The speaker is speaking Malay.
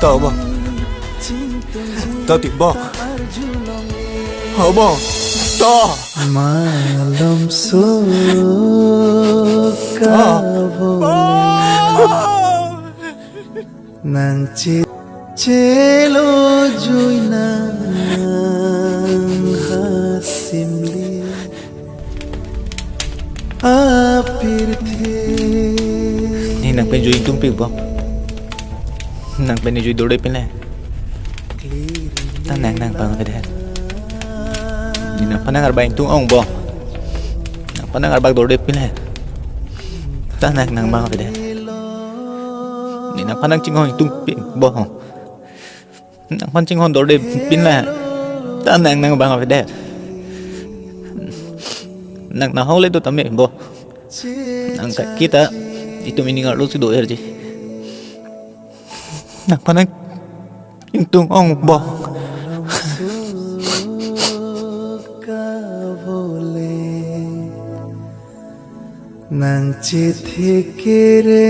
Tao bang. Tao ti bang. Hao bang. Tao. Malam suka nang celo joy nang hasimli apir the Ni nang penjoy tung pig bang. Nang penjoy dode pinle. Ta nang bang ke deh. Ni nang panang arbaing tung ong bang. Nang panang arbag dode pinle. Ta nang bang ke deh. Ni nang panang cingong tung pig bang. Nang pan cingong dode pinle. Ta nang bang ke deh. Nang hole tu tame bo. Nang kita itu meningal lu si doer je. Nang panang tung ong bo. nang chithi kere